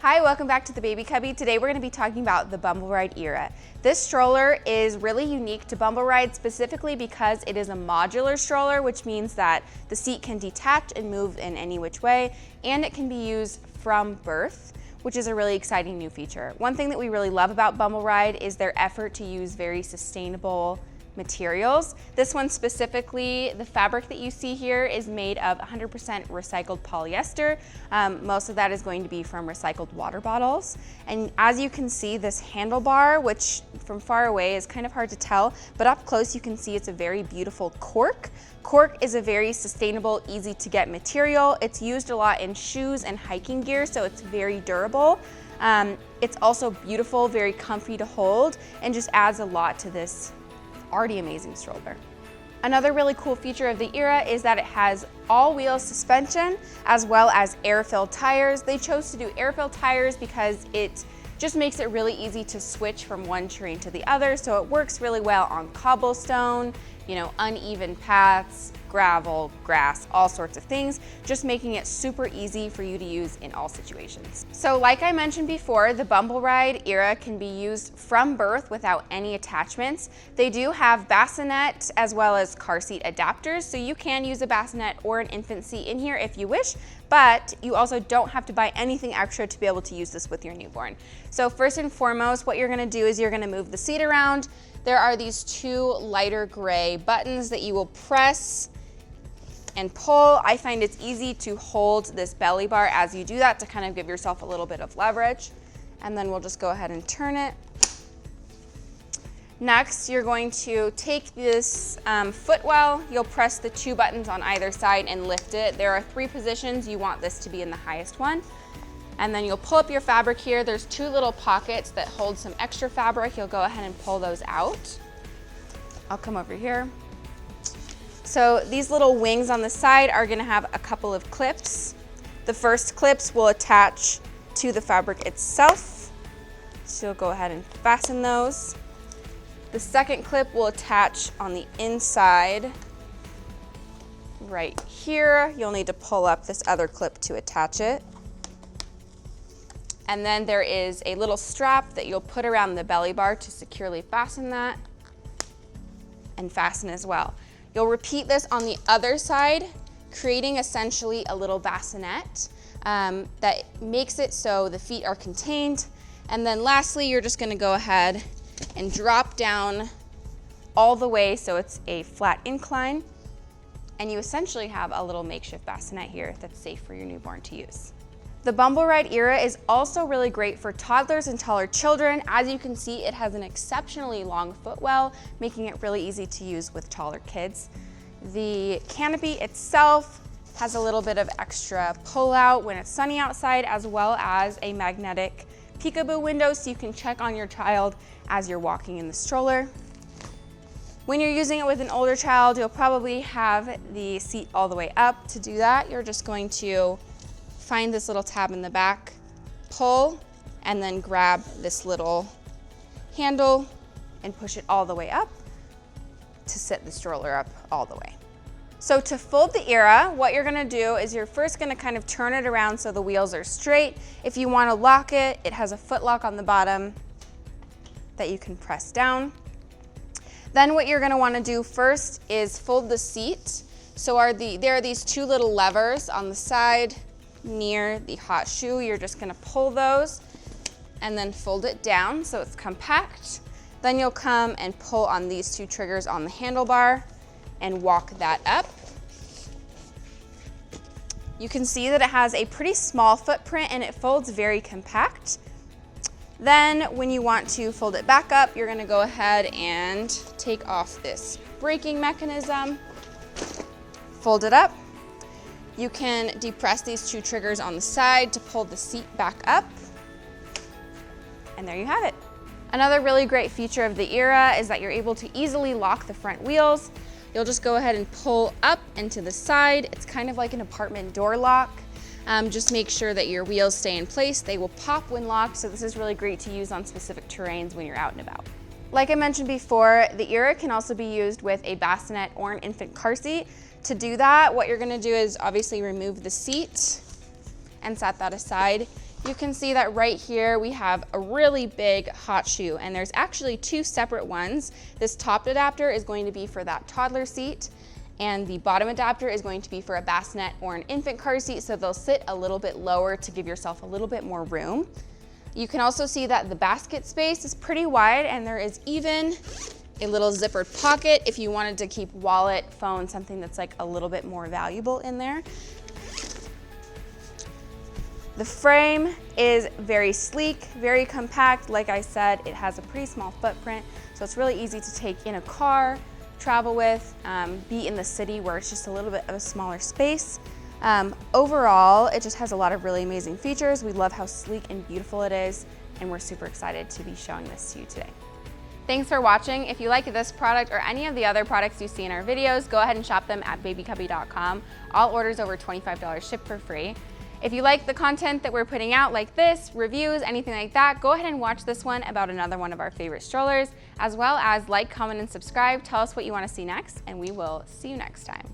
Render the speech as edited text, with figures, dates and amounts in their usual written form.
Hi, welcome back to the Baby Cubby. Today we're going to be talking about the Bumbleride Era. This stroller is really unique to Bumbleride specifically because it is a modular stroller, which means that the seat can detach and move in any which way, and it can be used from birth, which is a really exciting new feature. One thing that we really love about Bumbleride is their effort to use very sustainable materials. This one specifically, the fabric that you see here is made of 100% recycled polyester. Most of that is going to be from recycled water bottles. And as you can see, this handlebar, which from far away is kind of hard to tell, but up close you can see it's a very beautiful cork. Cork is a very sustainable, easy to get material. It's used a lot in shoes and hiking gear, so it's very durable. It's also beautiful, very comfy to hold, and just adds a lot to this already amazing stroller. Another really cool feature of the Era is that it has all-wheel suspension as well as air-filled tires. They chose to do air-filled tires because it just makes it really easy to switch from one terrain to the other, so it works really well on cobblestone, uneven paths, gravel, grass, all sorts of things, just making it super easy for you to use in all situations. So like I mentioned before, the Bumbleride Era can be used from birth without any attachments. They do have bassinet as well as car seat adapters, so you can use a bassinet or an infant seat in here if you wish, but you also don't have to buy anything extra to be able to use this with your newborn. So first and foremost, what you're gonna do is you're gonna move the seat around. There are these two lighter gray buttons that you will press and pull. I find it's easy to hold this belly bar as you do that to kind of give yourself a little bit of leverage. And then we'll just go ahead and turn it. Next, you're going to take this footwell. You'll press the two buttons on either side and lift it. There are 3 positions. You want this to be in the highest one. And then you'll pull up your fabric here. There's 2 little pockets that hold some extra fabric. You'll go ahead and pull those out. I'll come over here. So these little wings on the side are gonna have a couple of clips. The first clips will attach to the fabric itself. So you'll go ahead and fasten those. The second clip will attach on the inside right here. You'll need to pull up this other clip to attach it. And then there is a little strap that you'll put around the belly bar to securely fasten that and fasten as well. You'll repeat this on the other side, creating essentially a little bassinet that makes it so the feet are contained. And then lastly, you're just gonna go ahead and drop down all the way so it's a flat incline. And you essentially have a little makeshift bassinet here that's safe for your newborn to use. The Bumbleride Era is also really great for toddlers and taller children. As you can see, it has an exceptionally long footwell, making it really easy to use with taller kids. The canopy itself has a little bit of extra pull out when it's sunny outside, as well as a magnetic peekaboo window so you can check on your child as you're walking in the stroller. When you're using it with an older child, you'll probably have the seat all the way up. To do that, you're just going to find this little tab in the back, pull, and then grab this little handle and push it all the way up to sit the stroller up all the way. So to fold the Era, what you're gonna do is you're first gonna kind of turn it around so the wheels are straight. If you wanna lock it, it has a foot lock on the bottom that you can press down. Then what you're gonna wanna do first is fold the seat. So there are these 2 little levers on the side near the hot shoe. You're just gonna pull those and then fold it down so it's compact. Then you'll come and pull on these 2 triggers on the handlebar and walk that up. You can see that it has a pretty small footprint and it folds very compact. Then when you want to fold it back up, you're gonna go ahead and take off this braking mechanism, fold it up. You can depress these 2 triggers on the side to pull the seat back up. And there you have it. Another really great feature of the Era is that you're able to easily lock the front wheels. You'll just go ahead and pull up and to the side. It's kind of like an apartment door lock. Just make sure that your wheels stay in place. They will pop when locked, so this is really great to use on specific terrains when you're out and about. Like I mentioned before, the Era can also be used with a bassinet or an infant car seat. To do that, what you're gonna do is obviously remove the seat and set that aside. You can see that right here we have a really big hot shoe, and there's actually two separate ones. This top adapter is going to be for that toddler seat, and the bottom adapter is going to be for a bassinet or an infant car seat, so they'll sit a little bit lower to give yourself a little bit more room. You can also see that the basket space is pretty wide, and there is even a little zippered pocket if you wanted to keep wallet, phone, something that's like a little bit more valuable in there. The frame is very sleek, very compact. Like I said, it has a pretty small footprint, so it's really easy to take in a car, travel with, be in the city where it's just a little bit of a smaller space. Overall, it just has a lot of really amazing features. We love how sleek and beautiful it is, and we're super excited to be showing this to you today. Thanks for watching. If you like this product or any of the other products you see in our videos, go ahead and shop them at babycubby.com. All orders over $25 ship for free. If you like the content that we're putting out, like this, reviews, anything like that, go ahead and watch this one about another one of our favorite strollers, as well as like, comment, and subscribe. Tell us what you want to see next, and we will see you next time.